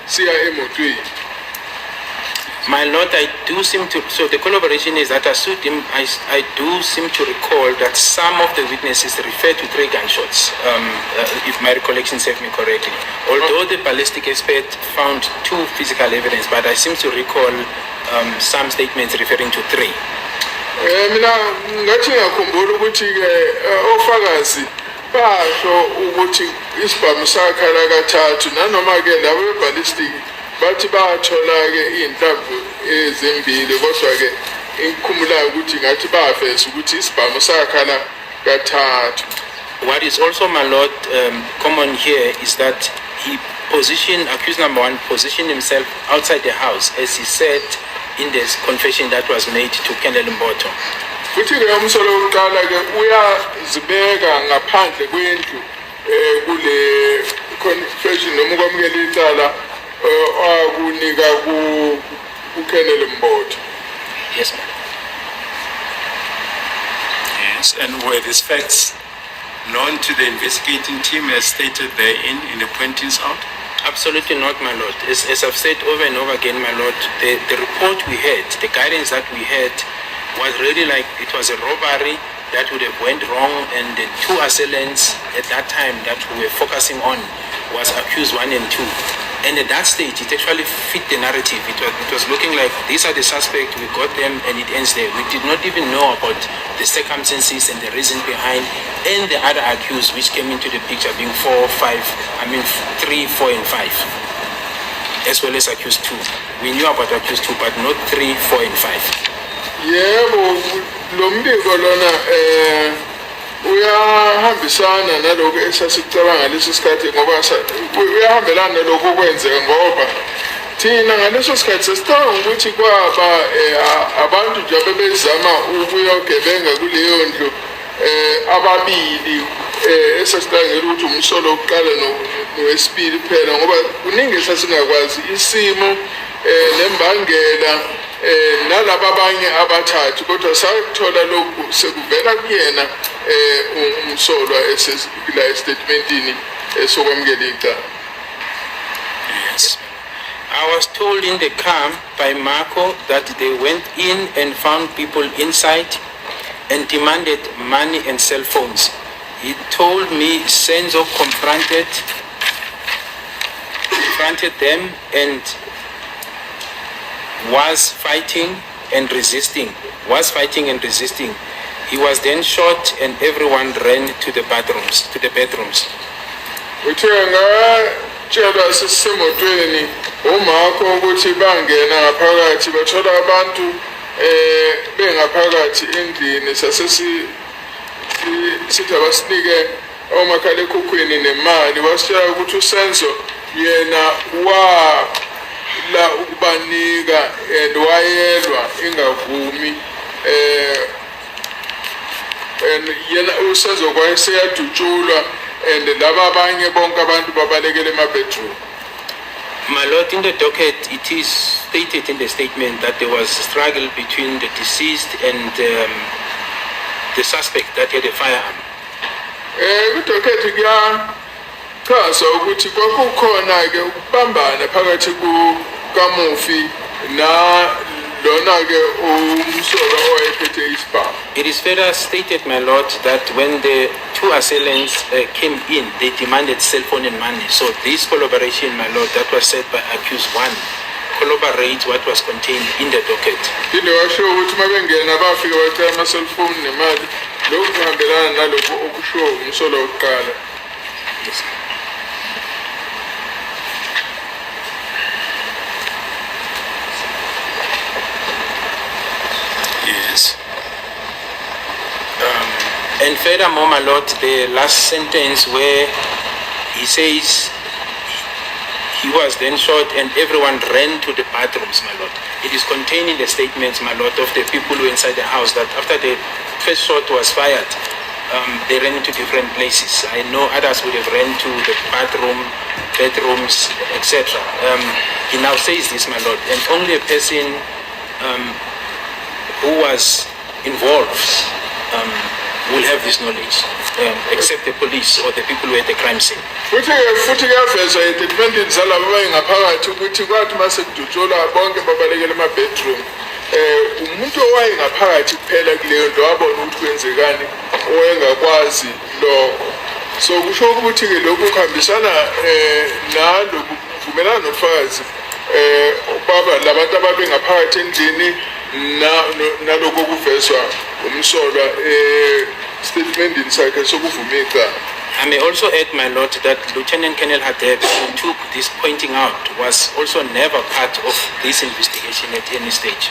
siya emotweni. My Lord, I do seem to, so the collaboration is that I sued him, I do seem to recall that some of the witnesses referred to 3 gunshots, if my recollection serves me correctly. Although the ballistic expert found 2 physical evidence, but I seem to recall some statements referring to 3. Mina ngathi ngiyakhumbula ukuthi ke ofakazi basho ukuthi isibhamu sakhala kathathu nanoma ke labo ballistic bathi bathola ke inhlamvu ezimbili kodwa ke ikhumulayo ukuthi ngathi bafesa ukuthi isibhamu sakhala kathathu. What is also, my Lord, common here is that he accused number 1 positioned himself outside the house, as he said in this confession that was made to Colonel Mboto. Futhi ke umsolo wokuqala ke uyazibeka ngaphandle kwendlu kule confession noma ukwamukela icala akunika kuKolonel Mboto. Yes, ma'am. Yes, and were these facts known to the investigating team as stated therein in the pointings out? Absolutely not, my Lord. As I've said over and over again, my Lord, the report we had, the guidance that we had was really like it was a robbery that would have went wrong, and the 2 assailants at that time that we were focusing on was accused 1 and 2. And at that stage, it actually fit the narrative. It was looking like these are the suspects, we got them, and it ends there. We did not even know about the circumstances and the reason behind, and the other accused which came into the picture being 3, 4, and 5, as well as accused 2. We knew about accused 2, but not 3, 4, and 5. Yebo, lo mbiko lona uyahambisana naloko esasicabanga ngaleso sikhathi ngoba uyahambelana naloko kwenzeka ngoba thina ngaleso sikhathi sesicabanga ukuthi kwaba abantu nje abebezama ukuyogebenga kuleyo ndlu ababili esasicabangela ukuthi umsolo wokuqala nowesibili kuphela ngoba kuningi esasingakwazi isimo nembangela nalabo abanye abathathu kodwa sakuthola lokhu sekuvela kuyena umsolwa esesila statementini sokwamukela icala. Yes. I was told in the camp by Marco that they went in and found people inside and demanded money and cell phones. He told me SENZO confronted them and was fighting and resisting. He was then shot and everyone ran to the bedrooms. Uthenga tshela sisemotweni uMarco ukuthi bangena ngaphakathi bathola abantu bengaphakathi endlini sithi abasinike omakhalekhukhwini nemali wasitshela ukuthi uSenzo yena la ukubanika and wayelwa ingavumi and yena uSenzo kwayeseyadutshulwa and laba abanye bonke abantu babalekele ema-bedroom. My Lord, in the docket, it is stated in the statement that there was a struggle between the deceased and the suspect that had a firearm. Kudocket kuyachaza ukuthi kwakukhona-ke ukubambana phakathi kukamufi lona-ke umsolwa owayephethe isibhamu. It is further stated, my Lord, that when the 2 assailants came in, they demanded cell phone and money. So this collaboration, my Lord, that was said by accused 1, corroborates what was contained in the docket. Phinde washo ukuthi mabengena bafika bacela ama-cellphone nemali lokhu kuhambelana nalokho okusho umsolwa wokuqala. Yes. Yes. And furthermore, my Lord, the last sentence where he says he was then shot and everyone ran to the bathrooms, my Lord. It is contained in the statements, my Lord, of the people who were inside the house that after the first shot was fired, they ran into different places. I know others would have ran to the bedrooms, etc. He now says this, my Lord, and only a person who was involved will have this knowledge, except the police or the people who are at the crime scene. futhi kuyaveza itatimendini zalabo abayengaphakathi ukuthi kwathi mase kudutshulwa bonke babalekele ama-bedroom umuntu owayengaphakathi kuphela kuleyo nto wabona ukuthi kwenzekani owayengakwazi lokho. So kusho ukuthi-ke lokhu kuhambisana naloku kuvumelana nobufakazi baba labantu ababengaphakathi endlini naloko kuvezwa umsolwa statementini sakhe sokuvuma icala. I may also add, my lord, that Lieutenant Colonel Hadeb, who took this pointing out, was also never part of this investigation at any stage.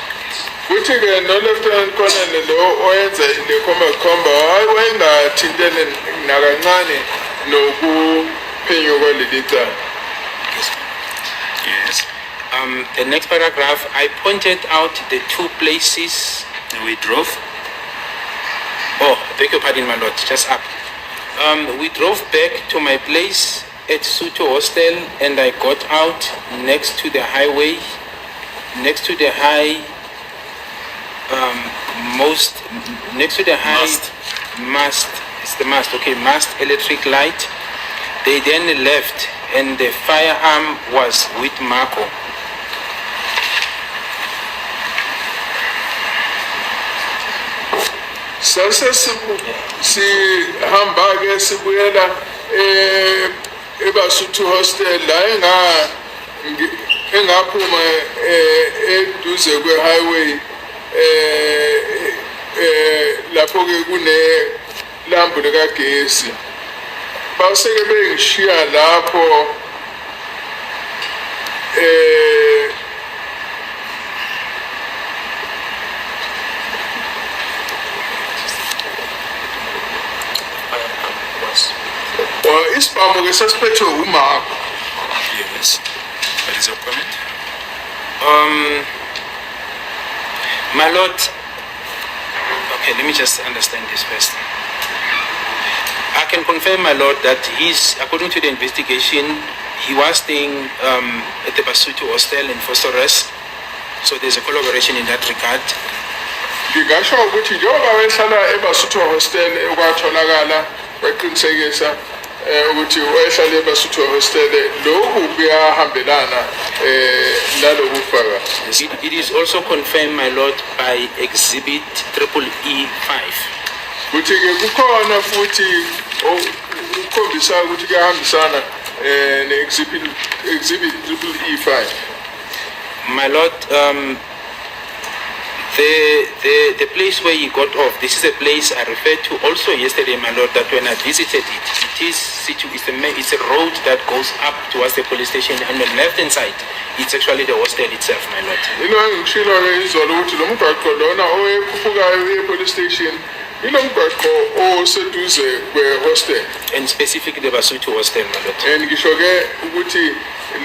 Futhi-ke no-Lieutenant Colonel lo oyenza le-khomba wayengathintene nakancane nokuphenywa kwaleli cala. Yes. The next paragraph, I pointed out the two places. We drove. Oh, beg your pardon, my lord, just up. We drove back to my place at Suto Hostel, and I got out next to the highway, next to the high, mast. It's the mast, okay, mast electric light. They then left, and the firearm was with Macro. Sase sihamba ke sibuyela eBasuthu Hostel la engaphuma eduze kwe-highway lapho ke kune lambu likagesi baseke bengishiya lapho isibhamu ke sasiphethwe uMakho. Yes. What is your comment? My lord, okay, let me just understand this first. I can confirm, my lord, that according to the investigation, he was staying at the Basuthu Hostel in Phosphorus. So there's a collaboration in that regard. Ngingasho ukuthi njengoba wehlala eBasuthu Hostel okwatholakala beqinisekisa ukuthi wayehlala eBasuthu Hostel lokhu kuyahambelana naloku fakazi. It is also confirmed, my lord, by exhibit EE5. Ukuthi-ke kukhona futhi ukukhombisa ukuthi kuyahambisana ne-exhibit EE5. My lord, the place where he got off, this is a place I referred to also yesterday, my lord, that when I visited it, it's a road that goes up towards the police station, and on the left-hand side, it's actually the hostel itself, my lord. Ngishilo-ke izolo ukuthi lo mgwaqo lona owekhuphukayo e-police station ilo mgwaqo oseduze kwe-hostel. And specifically the Basuthu Hostel, my lord. And ngisho-ke ukuthi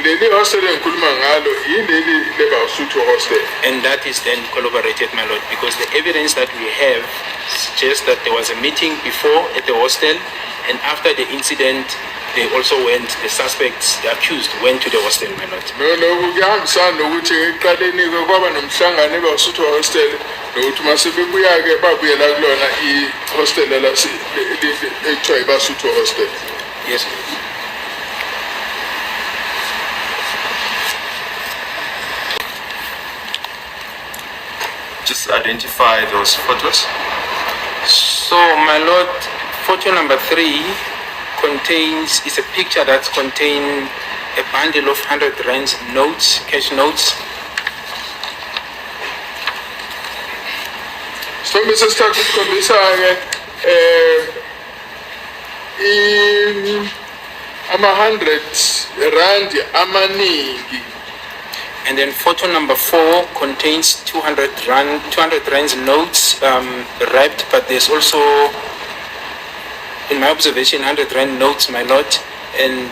leli hostel engikhuluma ngalo yileli le-Basuthu Hostel. And that is then corroborated, my lord, because the evidence that we have suggests that there was a meeting before at the hostel, and after the incident, they also went, the suspects, the accused, went to the hostel, my lord. Lokhu kuyahambisana nokuthi ekuqaleni-ke kwaba nomhlangano eBasuthu Hostel nokuthi masebebuya-ke babuyela kulona i-hostel ekuthiwa iBasuthu Hostel. Yes. Just identify those photos. So, my lord, photo number 3 is a picture that contains a bundle of 100 rands notes, cash notes. Sithombe sesithathu sikhombisa-ke ama-100 rand amaningi. And then photo number 4 contains 200 rands notes wrapped, but there's also, in my observation, 100 rand notes, my lord, and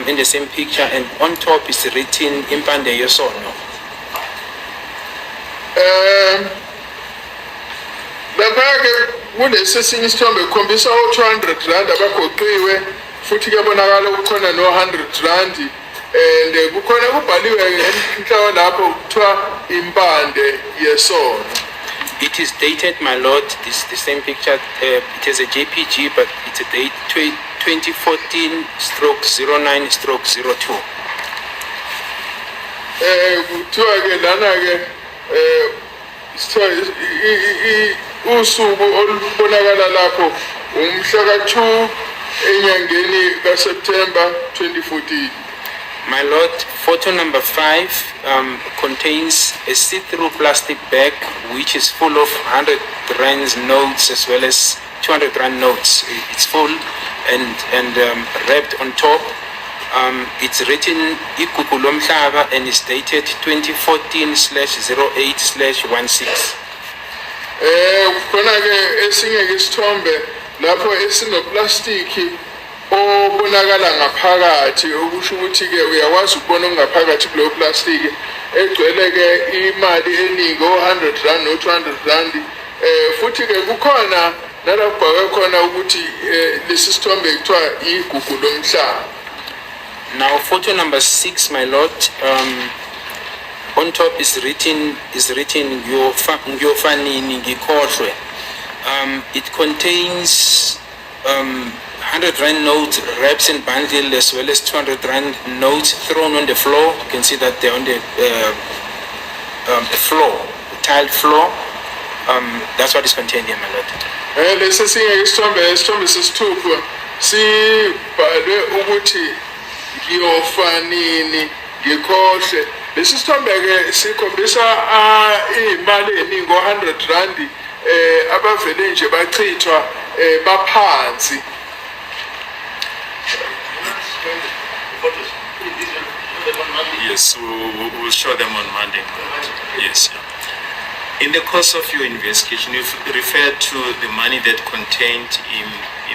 in the same picture, and on top is written Impande Yosono. Lapha-ke kunesesinye isithombe kukhombisa o-200 rand abagoqiwe futhi kuyabonakala kukhona no-100 rand. And kukhona kubhaliwe ngenhla lapho kuthiwa impande yesono. It is dated, my lord. This the same picture. It is a JPG, but it's a date 2014/09/02. Kuthiwa ke lana ke usuku olubonakala lapho umhla ka-2 enyangeni kaSeptember 2014. My lord, photo number 5 contains a see-through plastic bag which is full of 100 rand notes as well as 200 rand notes. It's full and wrapped on top. It's written Igugu lomhlaba and is dated 2014/08/16. Khona ke esinye ke isithombe lapho esinoplastiki obonakala ngaphakathi okusho ukuthi ke uyakwazi ukubona ngaphakathi kulo plastiki egcwele ke imali eningi o100 rand no 200 rand futhi ke kukhona nalabhaka khona ukuthi lesi sithombe kuthiwa igugu lomhlaba. Now photo number 6, my lord, on top is written Ngiyofanini ngikhohlwe. It contains 100 rand notes wrapped and bundled as well as 200 rand notes thrown on the floor. You can see that they're on the floor, tiled floor. That's what is contained here, my lord. Lesi sinye isithombe sesithupha sibhalwe ukuthi ngiyofanini ngikhohle. Lesi sithombe ke sikhombisa imali eningi o100 rand abavele nje bachithwa baphansi. Yes, we'll show them on Monday. Yes. In the course of your investigation, you've referred to the money that contained in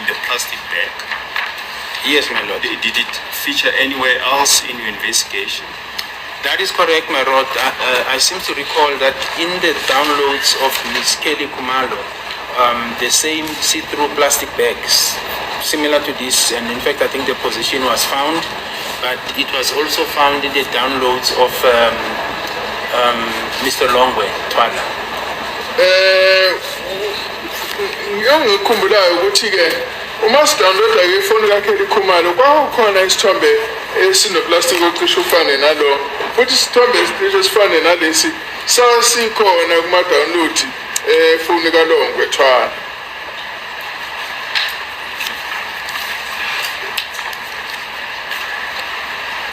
the plastic bag. Yes, my lord. Did it feature anywhere else in your investigation? That is correct, my lord. I seem to recall that in the downloads of Ms. Kelly Kumalo, the same see-through plastic bags, similar to this, and in fact I think the position was found, but it was also found in the downloads of Mr. Longwe, Twala. Ngiyangikhumbulayo ukuthi ke uma sidownloada ke ifoni kaKelly Khumalo kwakukhona isithombe esinoplastic ocishe ufane nalo futhi isithombe esifane nalesi sasikhona kuma-download efoni kaLongwe Twala.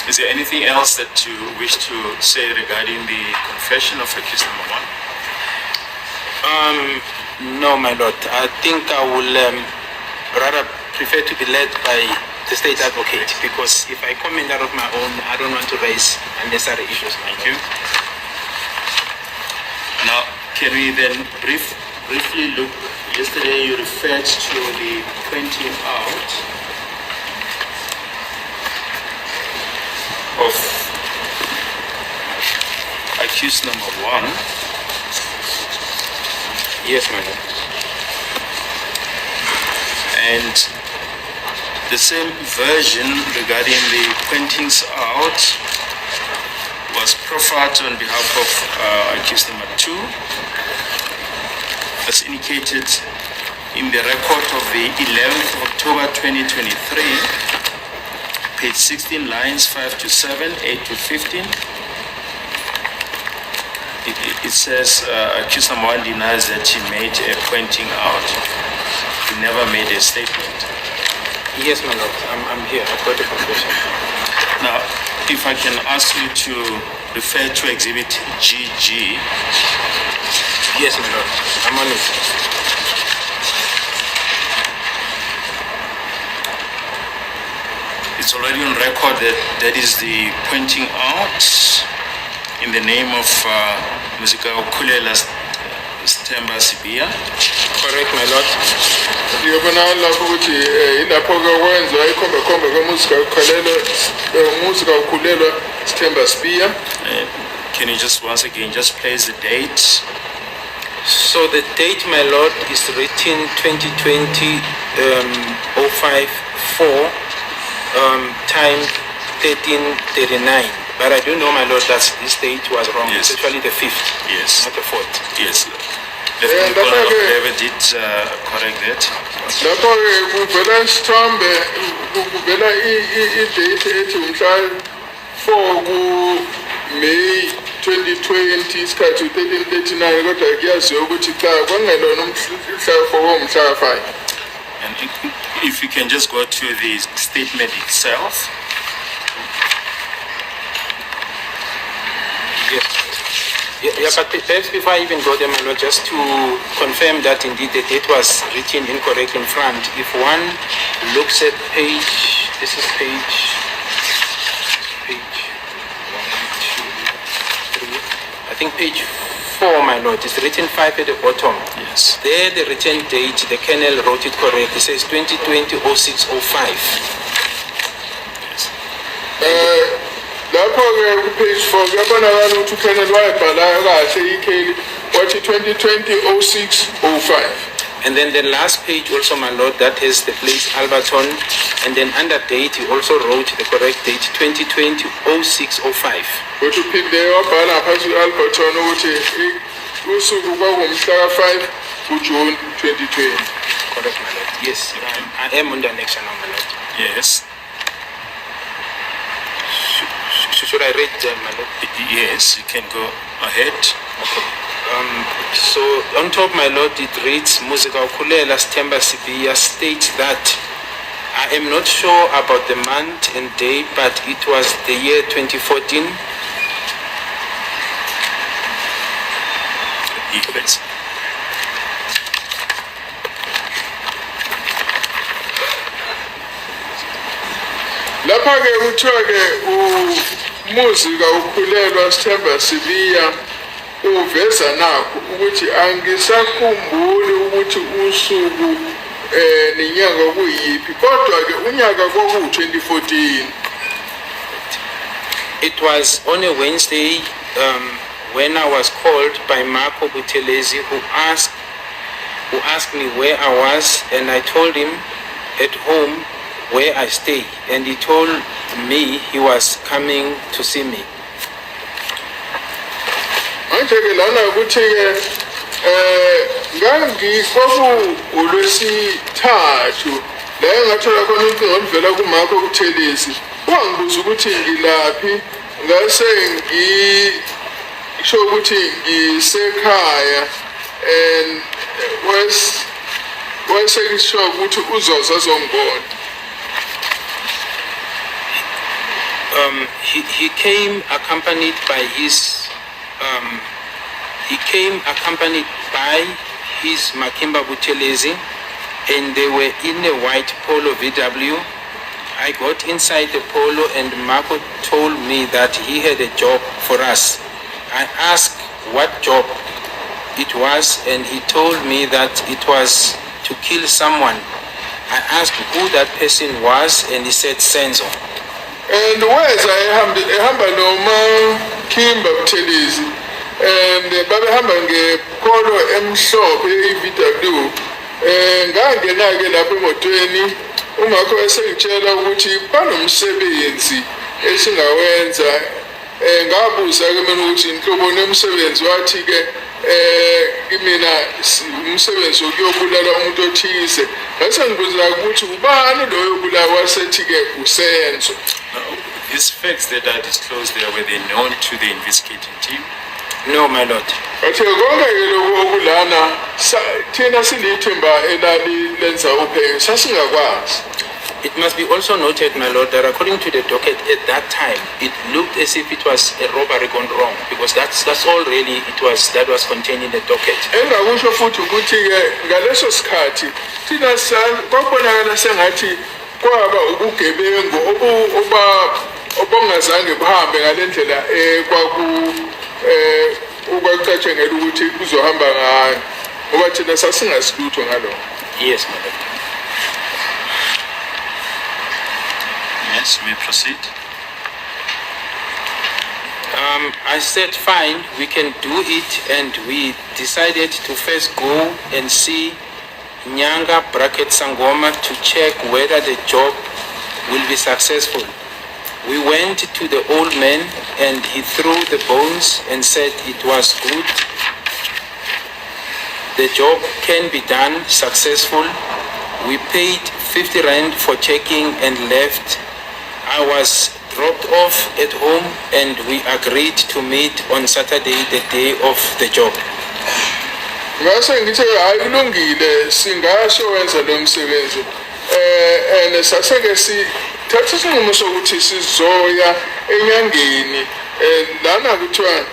Is there anything else that you wish to say regarding the confession of accused number 1? No, my lord. I think I will rather prefer to be led by the state advocate, because if I comment out of my own, I don't want to raise unnecessary issues. Thank you. Now, can we then briefly look? Yesterday you referred to the pointing out of accused number 1. Yes, my lord. And the same version regarding the pointings out was proffered on behalf of accused number 2, as indicated in the record of the 11th of October 2023, page 16, lines 5 to 7, 8 to 15. It says accused number 1 denies that he made a pointing out. He never made a statement. Yes, my lord. I'm here. I've got a confession. Now, if I can ask you to refer to exhibit GG. Yes, my lord. I'm on it. It's already on record that that is the pointing out in the name of Muzika Okulela Stemba Sibia. Correct, my lord. Ngiyabona lapho ukuthi ilapho ke kwenziwa ikhombe Muzika Ukhulelwa Stemba Sibia. Can you just once again just place the date? So the date, my lord, is written 2020 054 time 13:39. But I do know, my lord, that this date was wrong. Yes. It's actually the 5th, Yes. not the 4th. Yes. Lieutenant Colonel David did correct that. lapho ke kuvela isithombe kuvela i-date ethi umhla 4 ku-May 2020 isikhathi 1339 kodwa kuyaziwa ukuthi cha kwangelona umhla 4 womhla 5. And if you can just go to the statement itself. Yes. Yeah, but perhaps before I even go there, my lord, just to confirm that indeed the date was written incorrect in front. If one looks at page, this is page 1, 2, 3. I think page 4, my lord, it's written 5 at the bottom. Yes. There, the written date, the colonel wrote it correct. It says 2020 06 05. Yes. Lapho ke ku page 4 kuyabonakala ukuthi uKenneth wayebhala kahle ikheli wathi 2020 06 05. And then the last page also, my lord, that has the place Alberton, and then under date he also wrote the correct date 2020 06 05. Ukuthi uphinde wabhala ngaphansi ku-Alberton ukuthi usuku kwakungumhla 5 kuJune 2020. Correct, my lord. Yes, I am on the next one, my lord. Yes. Should I read them, my lord? Yes, you can go ahead. Okay. So on top, my lord, it reads Muzika Ukulela Stemba Sibiya states that I am not sure about the month and day, but it was the year 2014. Yes. Lapha ke kuthiwa ke umuzika ukhulelwa Sithemba Sibiya uveza nakho ukuthi angisakhumbuli ukuthi usuku nenyanga kuyipi kodwa ke unyaka kwaku2014. It was on a Wednesday when I was called by Marco Butelezi, who asked me where I was, and I told him at home where I stay, and he told me he was coming to see me. Manje ke lana ukuthi ke ulwesithathu la ngathola khona inkinga oluvela kuMarco Butelezi wangibuza ukuthi ngilaphi ngase ngisho ukuthi ngisekhaya and wayesekisho ukuthi uzoza azongibona. He came accompanied by his Makimba Butelezi, and they were in a white Polo VW. I got inside the Polo and Marco told me that he had a job for us. I asked what job it was, and he told me that it was to kill someone. I asked who that person was, and he said SENZO. And where's ehamba noma Kimba Butelezi and babehamba ngepolo emhlophe iVW ngangena ke lapha emotweni uMarco esengitshela ukuthi banomsebenzi esingawenza ngabuza ke mina ukuthi inhlobo nemsebenzi wathi ke kimina umsebenzi ukuyobulala umuntu othize bese ngibuza ukuthi ubani lo yobulawa wasethi ke uSenzo. These facts that are disclosed there, were they known to the investigating team? No, my lord. Athe konke ke lokho okulana thina silithemba elali lenza uphenyo sasingakwazi. It must be also noted, my lord, that according to the docket at that time, it looked as if it was a robbery gone wrong, because that's all really that was contained in the docket. Engakusho futhi ukuthi ke ngaleso sikhathi thina kwabonakala sengathi kwaba ubugebengu obongazange buhambe ngalendlela ukwacatshengela ukuthi kuzohamba ngayo ngoba thina sasingasilutho ngalokho. Yes, my lord. Yes, we proceed. I said fine, we can do it, and we decided to first go and see Nyanga Sangoma to check whether the job will be successful. We went to the old man and he threw the bones and said it was good. the job can be done successful. We paid 50 rand for checking and left. I was dropped off at home and we agreed to meet on Saturday, the day of the job. Ngase ngithi ayikulungile singasho wenza lo msebenzi and saseke sithatha isinqumo sokuthi sizoya enyangeni lana kuthiwa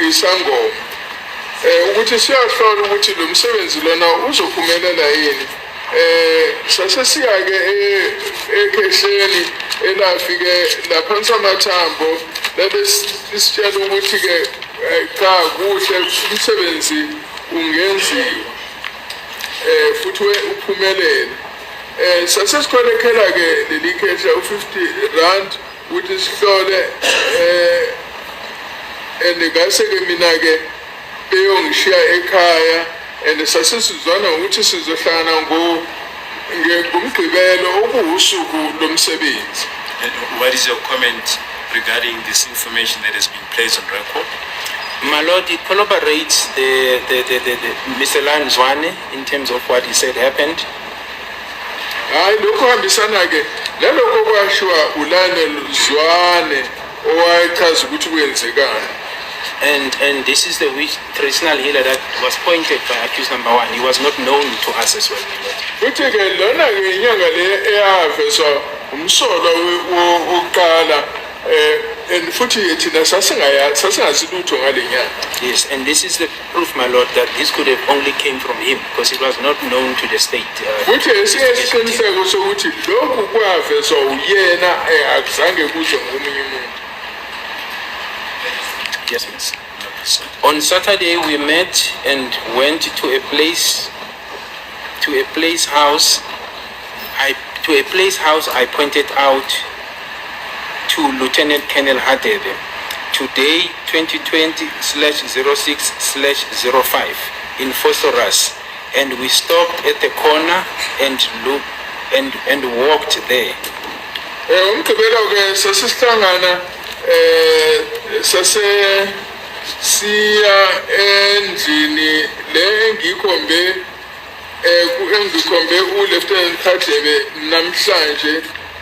isangoma ukuthi siyahlola ukuthi lo msebenzi lona uzophumelela yini sase siyake ekhehleni elafike laphansi amathambo labe sisitshela ukuthi ke cha kuhle umsebenzi ungenziwa futhi uphumelele sase sikholekhela ke leli khehla u50 rand ukuthi sihlole ngase ke mina ke beyongishiya ekhaya and sase sizwana ukuthi sizohlangana ngomgqibelo okuwusuku lomsebenzi. What is your comment regarding this information that has been placed on record? My Lord, it corroborates the Mr. Lanzwane in terms of what he said happened. Hayi lokho hambisana ke lalokho kwashiwa uLanzwane owayechaza ukuthi kwenzekani. And this is the witch traditional healer that was pointed by accused number 1. He was not known to us as well, my Lord. Futhi ke lona ke inyanga le eyavezwa umsolo wokuqala and futhi thina sasingazi lutho ngale nyanga. Yes, and this is the proof, my Lord, that this could have only came from him because it was not known to the state. Futhi esiqiniseko sokuthi lokhu kwavezwa uyena akuzange kuzwe ngomunye umuntu. Yes, miss. On Saturday we met and went to a place house. I pointed out to Lieutenant Colonel Hadebe. Today 2020/06/05 in Phosphorus, and we stopped at the corner and looked and walked there. Umgqibelo ke sasihlangana sase siya endlini le engikhombe uLieutenant Hadebe namhlanje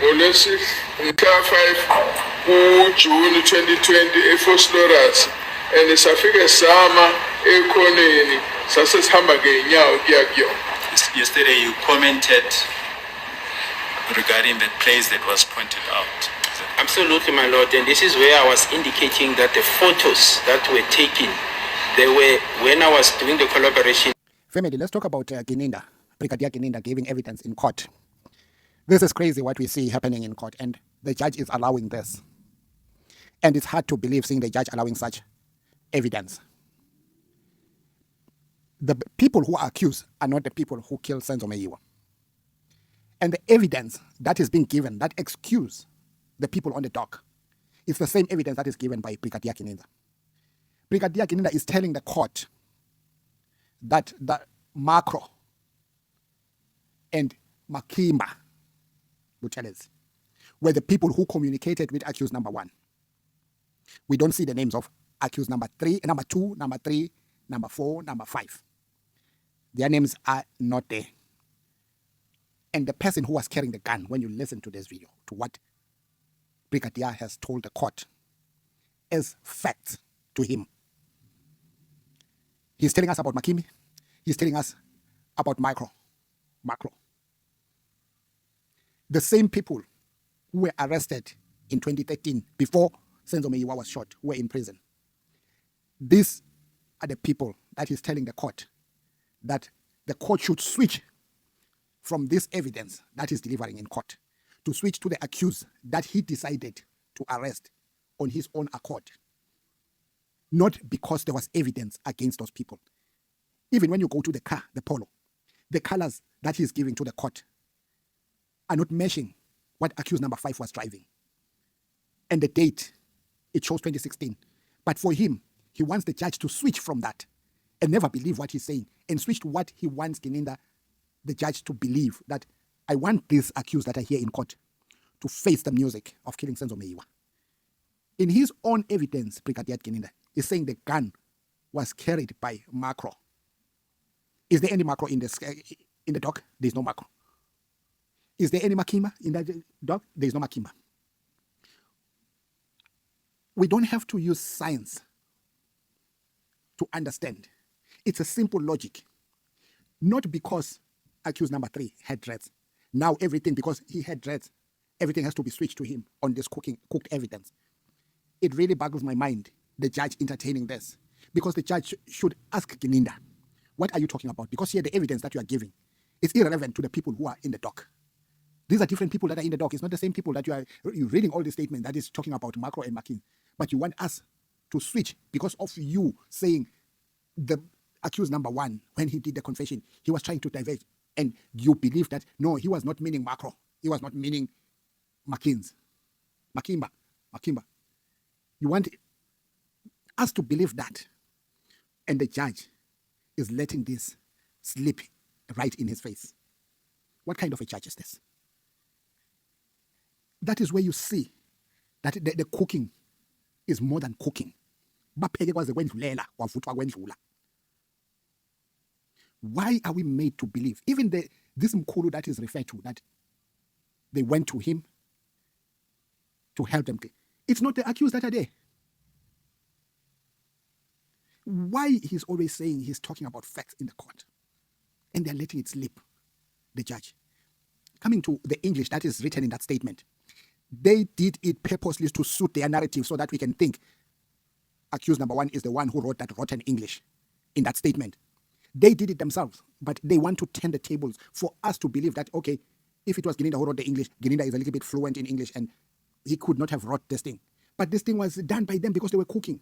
ngolwesihlanu 5 kuJune 2020 eFosloras and safike sama ekhoneni sase sihamba ngenyawo kuya kuyona. Yesterday you commented regarding that place that was pointed out. Absolutely, my Lord, and this is where I was indicating that the photos that were taken, they were when I was doing the collaboration. Family, let's talk about Gininda, Brigadier Gininda giving evidence in court. This is crazy what we see happening in court, and the judge is allowing this. And it's hard to believe seeing the judge allowing such evidence. The people who are accused are not the people who killed SENZO Meyiwa. And the evidence that is being given, that excuse the people on the dock, is the same evidence that is given by Brigadier Gininda. Brigadier Gininda is telling the court that the Macro and Makhinzi were the people who communicated with accused number 1. We don't see the names of accused number 3, number 2, number 3, number 4, number 5. Their names are not there. And the person who was carrying the gun, when you listen to this video, to what Brigadier has told the court as facts to him. He's telling us about Makhinzi. He's telling us about Macro. The same people who were arrested in 2013 before SENZO Meyiwa was shot were in prison. These are the people that he's telling the court that the court should switch from this evidence that he's delivering in court to switch to the accused that he decided to arrest on his own accord. Not because there was evidence against those people. Even when you go to the car, the Polo, the colors that he's giving to the court are not matching what accused number 5 was driving. And the date, it shows 2016. But for him, he wants the judge to switch from that and never believe what he's saying and switch to what he wants Gininda, the judge, to believe, that I want these accused that are here in court to face the music of killing SENZO Meyiwa. In his own evidence, Brigadier Gininda is saying the gun was carried by Macro. Is there any Macro in the dock? There is no Macro. Is there any Makima in that dock? There is no Makima. We don't have to use science to understand. It's a simple logic. Not because accused number 3 had dreads. Now everything, because he had dreads, everything has to be switched to him on this cooked evidence. It really boggles my mind, the judge entertaining this. Because the judge should ask Gininda, what are you talking about? Because here the evidence that you are giving is irrelevant to the people who are in the dock. These are different people that are in the dock. It's not the same people that you're reading all the statement that is talking about Macro and Makhinzi. But you want us to switch because of you saying the accused number 1, when he did the confession, he was trying to diverge. And you believe that, no, he was not meaning Macro. He was not meaning Makhinzi. Makimba. You want us to believe that. And the judge is letting this slip right in his face. What kind of a judge is this? That is where you see that the cooking is more than cooking. Why are we made to believe? Even this Mkulu that is referred to, that they went to him to help them. It's not the accused that are there. Why he's always saying he's talking about facts in the court and they're letting it slip, the judge. Coming to the English that is written in that statement, they did it purposely to suit their narrative so that we can think accused number 1 is the one who wrote that rotten English in that statement. They did it themselves, but they want to turn the tables for us to believe that, okay, if it was Gininda who wrote the English, Gininda is a little bit fluent in English and he could not have wrote this thing. But this thing was done by them because they were cooking.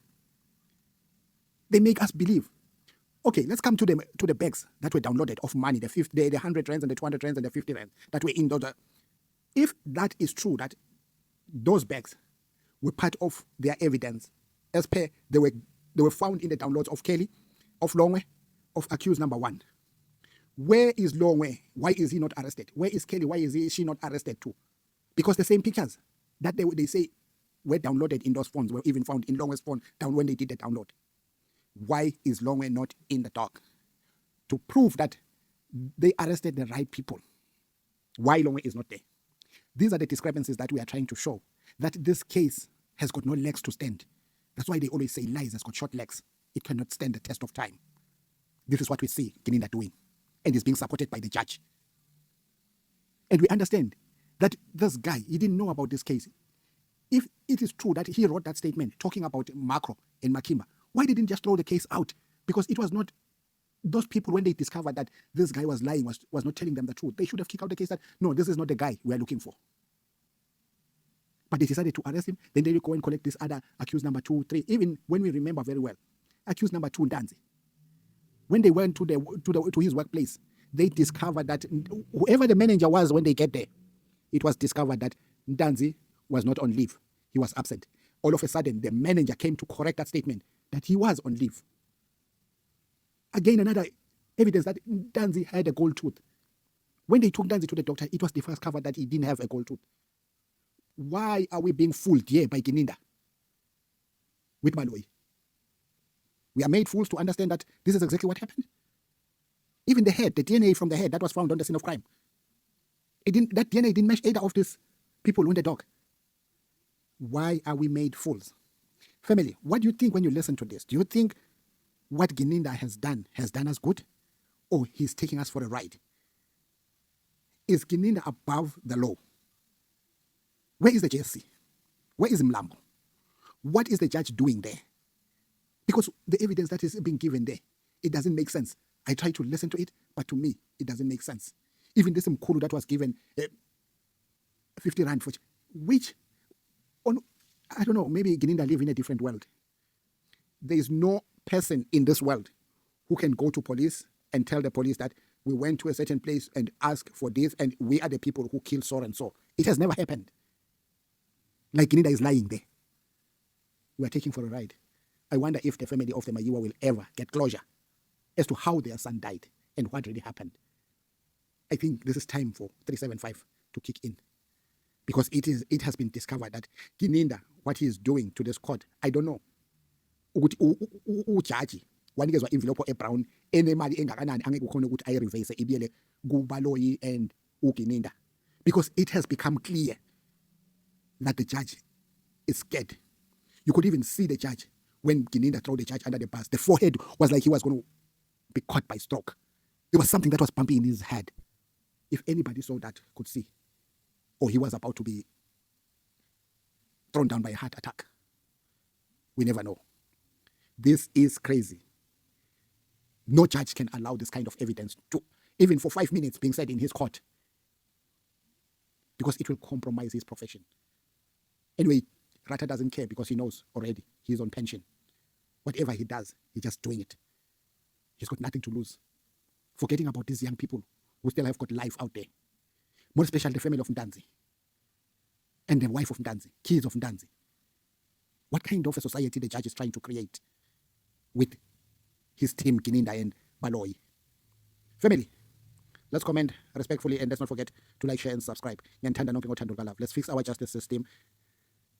They make us believe. Okay, let's come to the bags that were downloaded of money, the 100 rands and the 200 rands and the 50 rands that were in those. If that is true, that those bags were part of their evidence, as per they were found in the downloads of Kelly, of Longwe, of accused number 1. Where is Longwe? Why is he not arrested? Where is Kelly? Why is she not arrested too? Because the same pictures that they say were downloaded in those phones were even found in Longwe's phone down when they did the download. Why is Longwe not in the dock? To prove that they arrested the right people. Why Longwe is not there? These are the discrepancies that we are trying to show, that this case has got no legs to stand. That's why they always say lies has got short legs. It cannot stand the test of time. This is what we see Gininda doing, and is being supported by the judge. And we understand that this guy, he didn't know about this case. If it is true that he wrote that statement talking about Macro and Makimba, why didn't he just throw the case out? Because it was not, those people, when they discovered that this guy was lying, was not telling them the truth, they should have kicked out the case that, no, this is not the guy we are looking for. But they decided to arrest him. Then they go and collect this other accused number 2, 3. Even when we remember very well, accused number 2, Ntanzi. When they went to his workplace, they discovered that whoever the manager was when they get there, it was discovered that Ntanzi was not on leave. He was absent. All of a sudden, the manager came to correct that statement that he was on leave. Again, another evidence that Ntanzi had a gold tooth. When they took Ntanzi to the doctor, it was discovered that he didn't have a gold tooth. Why are we being fooled here by Gininda with Maloi? We are made fools to understand that this is exactly what happened. Even the head, the DNA from the head that was found on the scene of crime, that DNA didn't match either of these people in the dog. Why are we made fools? Family, what do you think when you listen to this? Do you think what Gininda has done us good? Or he's taking us for a ride? Is Gininda above the law? Where is the JSC? Where is Mlambo? What is the judge doing there? Because the evidence that is being given there, it doesn't make sense. I try to listen to it, but to me, it doesn't make sense. Even this Mkulu that was given 50 rand for which, I don't know, maybe Gininda live in a different world. There is no person in this world who can go to police and tell the police that we went to a certain place and asked for this and we are the people who killed so and so. It has never happened. Like Gininda is lying there. We are taking for a ride. I wonder if the family of the Mayiwa will ever get closure as to how their son died and what really happened. I think this is time for 375 to kick in. Because it has been discovered that Gininda, what he is doing to this court, I don't know. Ujaji, wanikezwa envelope ebrown enemali engakanani angeke ukhona ukuthi ayireverse ibiyele kubaloyi and uGininda, because it has become clear that the judge is scared. You could even see the judge when Gininda threw the judge under the bus. The forehead was like he was going to be caught by stroke. There was something that was bumping in his head. If anybody saw that, could see, or he was about to be thrown down by a heart attack. We never know. This is crazy. No judge can allow this kind of evidence to, even for 5 minutes, being said in his court, because it will compromise his profession. Anyway, Rata doesn't care because he knows already he's on pension. Whatever he does, he's just doing it. He's got nothing to lose. Forgetting about these young people who still have got life out there. More especially the family of Ndanzi and the wife of Ndanzi, kids of Ndanzi. What kind of a society the judge is trying to create with his team, Gininda and Baloyi? Family, let's comment respectfully and let's not forget to like, share and subscribe. Let's fix our justice system.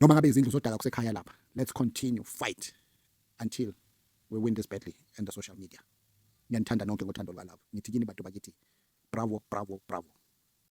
Let's continue fight until we win this battle in the social media. Bravo, bravo, bravo.